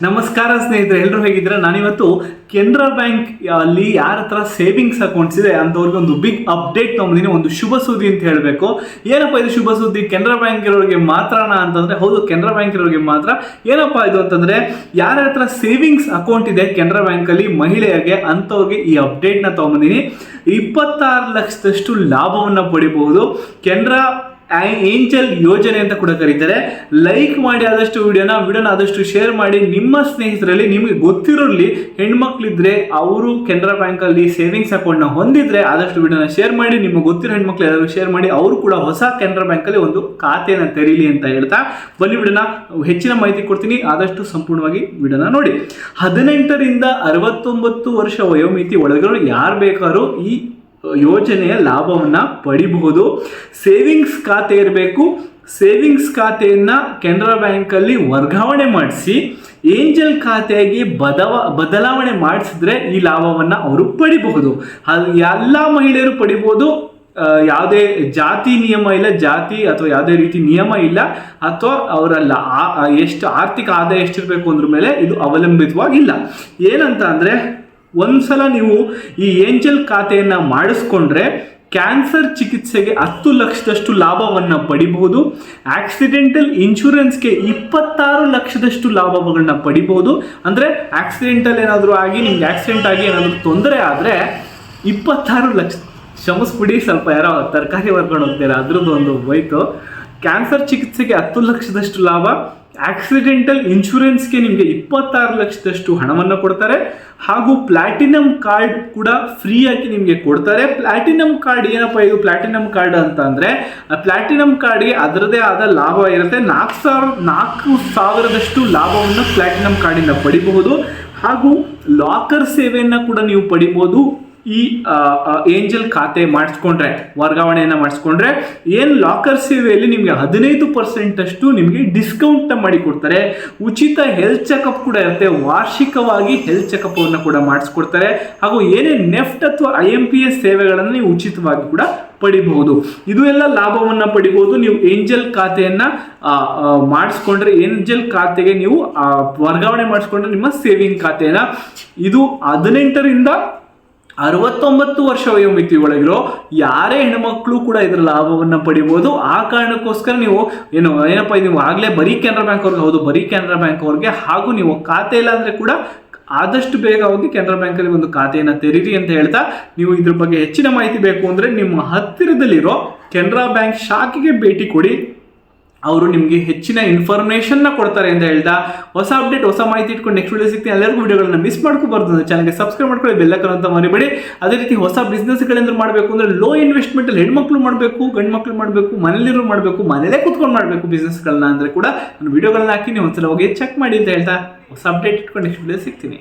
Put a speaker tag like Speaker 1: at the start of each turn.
Speaker 1: ನಮಸ್ಕಾರ ಸ್ನೇಹಿತರೆ, ಎಲ್ಲರೂ ಹೇಗಿದ್ದೀರಾ? ನಾನಿವತ್ತು ಕೆನರಾ ಬ್ಯಾಂಕ್ ಅಲ್ಲಿ ಯಾರ ಹತ್ರ ಸೇವಿಂಗ್ಸ್ ಅಕೌಂಟ್ಸ್ ಇದೆ ಅಂತವ್ರಿಗೆ ಒಂದು ಬಿಗ್ ಅಪ್ಡೇಟ್ ತೊಗೊಂಡಿದ್ದೀನಿ. ಒಂದು ಶುಭ ಸುದ್ದಿ ಅಂತ ಹೇಳಬೇಕು. ಏನಪ್ಪ ಇದು ಶುಭ ಸುದ್ದಿ? ಕೆನರಾ ಬ್ಯಾಂಕ್ ಇರೋರಿಗೆ ಮಾತ್ರನಾ ಅಂತಂದ್ರೆ ಹೌದು, ಕೆನರಾ ಬ್ಯಾಂಕ್ ಇರೋರಿಗೆ ಮಾತ್ರ. ಏನಪ್ಪ ಇದು ಅಂತಂದ್ರೆ, ಯಾರ ಹತ್ರ ಸೇವಿಂಗ್ಸ್ ಅಕೌಂಟ್ ಇದೆ ಕೆನರಾ ಬ್ಯಾಂಕ್ ಅಲ್ಲಿ ಮಹಿಳೆಯರಿಗೆ ಅಂತವ್ರಿಗೆ ಈ ಅಪ್ಡೇಟ್ ನ ತೊಗೊಂಡಿದ್ದೀನಿ. 26 ಲಕ್ಷದಷ್ಟು ಲಾಭವನ್ನ ಪಡಿಬಹುದು. ಕೆನರಾ ಏಂಜಲ್ ಯೋಜನೆ ಅಂತ ಕೂಡ ಕರೀತಾರೆ. ಲೈಕ್ ಮಾಡಿ ಆದಷ್ಟು ವಿಡಿಯೋನ ಆದಷ್ಟು ಶೇರ್ ಮಾಡಿ. ನಿಮ್ಮ ಸ್ನೇಹಿತರಲ್ಲಿ ನಿಮಗೆ ಗೊತ್ತಿರೋಲ್ಲಿ ಹೆಣ್ಮಕ್ಳಿದ್ರೆ, ಅವರು ಕೆನರಾ ಬ್ಯಾಂಕ್ ಅಲ್ಲಿ ಸೇವಿಂಗ್ಸ್ ಅಕೌಂಟ್ ನ ಹೊಂದಿದ್ರೆ ಆದಷ್ಟು ವಿಡಿಯೋನ ಶೇರ್ ಮಾಡಿ. ನಿಮಗೆ ಗೊತ್ತಿರೋ ಹೆಣ್ಮಕ್ಳು ಎಲ್ಲರೂ ಶೇರ್ ಮಾಡಿ, ಅವರು ಕೂಡ ಹೊಸ ಕೆನರಾ ಬ್ಯಾಂಕ್ ಅಲ್ಲಿ ಒಂದು ಖಾತೆನ ತೆರೀಲಿ ಅಂತ ಹೇಳ್ತಾ ಬನ್ನಿ ವಿಡಿಯೋನ ಹೆಚ್ಚಿನ ಮಾಹಿತಿ ಕೊಡ್ತೀನಿ. ಆದಷ್ಟು ಸಂಪೂರ್ಣವಾಗಿ ವಿಡಿಯೋನ ನೋಡಿ. 18 ರಿಂದ 69 ವರ್ಷ ವಯೋಮಿತಿ ಒಳಗಡೆ ಯಾರು ಬೇಕಾದ್ರೂ ಈ ಯೋಜನೆಯ ಲಾಭವನ್ನ ಪಡಿಬಹುದು. ಸೇವಿಂಗ್ಸ್ ಖಾತೆ ಇರಬೇಕು. ಸೇವಿಂಗ್ಸ್ ಖಾತೆಯನ್ನ ಕೆನರಾ ಬ್ಯಾಂಕ್ ಅಲ್ಲಿ ವರ್ಗಾವಣೆ ಮಾಡಿಸಿ ಏಂಜಲ್ ಖಾತೆಯಾಗಿ ಬದಲಾವಣೆ ಮಾಡಿಸಿದ್ರೆ ಈ ಲಾಭವನ್ನ ಅವರು ಪಡಿಬಹುದು. ಎಲ್ಲ ಮಹಿಳೆಯರು ಪಡಿಬಹುದು. ಯಾವುದೇ ಜಾತಿ ನಿಯಮ ಇಲ್ಲ, ಜಾತಿ ಅಥವಾ ಯಾವುದೇ ರೀತಿ ನಿಯಮ ಇಲ್ಲ, ಅಥವಾ ಅವರಲ್ಲ ಎಷ್ಟು ಆರ್ಥಿಕ ಆದಾಯ ಎಷ್ಟಿರಬೇಕು ಅಂದ್ರ ಮೇಲೆ ಇದು ಅವಲಂಬಿತವಾಗಿಲ್ಲ. ಏನಂತ ಅಂದ್ರೆ, ಒಂದ್ಸಲ ನೀವು ಈ ಏಂಜಲ್ ಖಾತೆಯನ್ನ ಮಾಡಿಸ್ಕೊಂಡ್ರೆ ಕ್ಯಾನ್ಸರ್ ಚಿಕಿತ್ಸೆಗೆ 10 ಲಕ್ಷದಷ್ಟು ಲಾಭವನ್ನ ಪಡಿಬಹುದು. ಆಕ್ಸಿಡೆಂಟಲ್ ಇನ್ಶೂರೆನ್ಸ್ಗೆ 26 ಲಕ್ಷದಷ್ಟು ಲಾಭಗಳನ್ನ ಪಡಿಬಹುದು. ಅಂದ್ರೆ ಆಕ್ಸಿಡೆಂಟಲ್ ಏನಾದರೂ ಆಗಿ ನಿಮ್ಗೆ ಆಕ್ಸಿಡೆಂಟ್ ಆಗಿ ಏನಾದರೂ ತೊಂದರೆ ಆದ್ರೆ 26 ಲಕ್ಷ, ಕ್ಷಮಿಸ್ಬಿಡಿ, ಸ್ವಲ್ಪ ಯಾರೋ ತರಕಾರಿ ವರ್ಕೊಂಡು ಹೋಗ್ತಾರೆ, ಅದ್ರದ್ದು ಒಂದು ಹೋಯ್ತು. ಕ್ಯಾನ್ಸರ್ ಚಿಕಿತ್ಸೆಗೆ 10 ಲಕ್ಷದಷ್ಟು ಲಾಭ. ಆಕ್ಸಿಡೆಂಟಲ್ ಇನ್ಶೂರೆನ್ಸ್ಗೆ ನಿಮಗೆ 26 ಲಕ್ಷದಷ್ಟು ಹಣವನ್ನು ಕೊಡ್ತಾರೆ. ಹಾಗೂ ಪ್ಲಾಟಿನಂ ಕಾರ್ಡ್ ಕೂಡ ಫ್ರೀಯಾಗಿ ನಿಮಗೆ ಕೊಡ್ತಾರೆ. ಪ್ಲಾಟಿನಂ ಕಾರ್ಡ್ ಏನಪ್ಪ ಇದು? ಪ್ಲಾಟಿನಂ ಕಾರ್ಡ್ ಅಂತ ಅಂದ್ರೆ, ಪ್ಲಾಟಿನಂ ಕಾರ್ಡ್ಗೆ ಅದರದೇ ಆದ ಲಾಭ ಇರುತ್ತೆ. 4,000 ಲಾಭವನ್ನು ಪ್ಲಾಟಿನಂ ಕಾರ್ಡಿಂದ ಪಡಿಬಹುದು. ಹಾಗೂ ಲಾಕರ್ ಸೇವೆಯನ್ನ ಕೂಡ ನೀವು ಪಡಿಬಹುದು. ಈ ಏಂಜಲ್ ಖಾತೆ ಮಾಡಿಸ್ಕೊಂಡ್ರೆ, ವರ್ಗಾವಣೆಯನ್ನ ಮಾಡಿಸ್ಕೊಂಡ್ರೆ ಏನು ಲಾಕರ್ ಸೇವೆಯಲ್ಲಿ ನಿಮಗೆ 15% ಅಷ್ಟು ನಿಮಗೆ ಡಿಸ್ಕೌಂಟ್ ಮಾಡಿ ಕೊಡ್ತಾರೆ. ಉಚಿತ ಹೆಲ್ತ್ ಚೆಕಪ್ ಕೂಡ ಇರುತ್ತೆ. ವಾರ್ಷಿಕವಾಗಿ ಹೆಲ್ತ್ ಚೆಕಪ್ ಅನ್ನು ಕೂಡ ಮಾಡಿಸ್ಕೊಡ್ತಾರೆ. ಹಾಗೂ ಏನೇ ನೆಫ್ಟ್ ಅಥವಾ IMPS ಸೇವೆಗಳನ್ನು ನೀವು ಉಚಿತವಾಗಿ ಕೂಡ ಪಡಿಬಹುದು. ಇದು ಎಲ್ಲ ಲಾಭವನ್ನ ಪಡಿಬಹುದು. ನೀವು ಏಂಜಲ್ ಖಾತೆಯನ್ನ ಮಾಡಿಸ್ಕೊಂಡ್ರೆ, ಏಂಜಲ್ ಖಾತೆಗೆ ನೀವು ವರ್ಗಾವಣೆ ಮಾಡಿಸ್ಕೊಂಡ್ರೆ ನಿಮ್ಮ ಸೇವಿಂಗ್ ಖಾತೆಯನ್ನ. ಇದು 18 ರಿಂದ 69 ವರ್ಷ ವಯೋಮಿತಿ ಒಳಗಿರೋ ಯಾರೇ ಹೆಣ್ಮಕ್ಳು ಕೂಡ ಇದರ ಲಾಭವನ್ನ ಪಡಿಬಹುದು. ಆ ಕಾರಣಕ್ಕೋಸ್ಕರ ನೀವು ಏನಪ್ಪ ನೀವು ಆಗ್ಲೇ ಬರೀ ಕೆನರಾ ಬ್ಯಾಂಕ್ ಅವ್ರಿಗೆ, ಹೌದು ಬರೀ ಕೆನರಾ ಬ್ಯಾಂಕ್ ಅವ್ರಿಗೆ, ಹಾಗೂ ನೀವು ಖಾತೆ ಇಲ್ಲ ಅಂದ್ರೆ ಕೂಡ ಆದಷ್ಟು ಬೇಗ ಹೋಗಿ ಕೆನರಾ ಬ್ಯಾಂಕ್ ಅಲ್ಲಿ ಒಂದು ಖಾತೆಯನ್ನ ತೆರೀರಿ ಅಂತ ಹೇಳ್ತಾ, ನೀವು ಇದ್ರ ಬಗ್ಗೆ ಹೆಚ್ಚಿನ ಮಾಹಿತಿ ಬೇಕು ಅಂದ್ರೆ ನಿಮ್ಮ ಹತ್ತಿರದಲ್ಲಿರೋ ಕೆನರಾ ಬ್ಯಾಂಕ್ ಶಾಖೆಗೆ ಭೇಟಿ ಕೊಡಿ. ಅವರು ನಿಮಗೆ ಹೆಚ್ಚಿನ ಇನ್ಫಾರ್ಮೇಷನ್ನ ಕೊಡ್ತಾರೆ ಅಂತ ಹೇಳ್ತಾ, ಹೊಸ ಅಪ್ಡೇಟ್ ಹೊಸ ಮಾಹಿತಿ ಇಟ್ಕೊಂಡು ನೆಕ್ಸ್ಟ್ ವಿಡಿಯೋ ಸಿಗ್ತೀನಿ. ಎಲ್ಲರಿಗೂ ವಿಡಿಯೋಗಳನ್ನ ಮಿಸ್ ಮಾಡ್ಕೋಬಾರ್ದು. ಚಾನಲ್ಗೆ ಸಬ್ಸ್ಕ್ರೈಬ್ ಮಾಡ್ಕೊಳ್ಳಿ, ಬೆಲ್ ಐಕಾನ್ ಅಂತ ಮರಿಬೇಡಿ. ಅದೇ ರೀತಿ ಹೊಸ ಬಿಸ್ನೆಸ್ಗಳೇನಾದ್ರು ಮಾಡಬೇಕು ಅಂದ್ರೆ ಲೋ ಇನ್ವೆಸ್ಟ್ಮೆಂಟ್ ಅಲ್ಲಿ ಹೆಣ್ಮಕ್ಳು ಮಾಡಬೇಕು, ಗಂಡು ಮಕ್ಳು ಮಾಡಬೇಕು, ಮನೇಲಿರೋ ಮಾಡಬೇಕು, ಮನೇಲೇ ಕುತ್ಕೊಂಡು ಮಾಡಬೇಕು ಬಿಸ್ನೆಸ್ಗಳನ್ನ ಅಂದ್ರೆ ಕೂಡ ನಾನು ವಿಡಿಯೋಗಳನ್ನ ಹಾಕಿ ನೀವು ಒಂದ್ಸಲ ಹೋಗಿ ಚೆಕ್ ಮಾಡಿ ಅಂತ ಹೇಳ್ತಾ, ಹೊಸ ಅಪ್ಡೇಟ್ ಇಟ್ಕೊಂಡು ನೆಕ್ಸ್ಟ್ ವಿಡಿಯೋ ಸಿಗ್ತೀನಿ.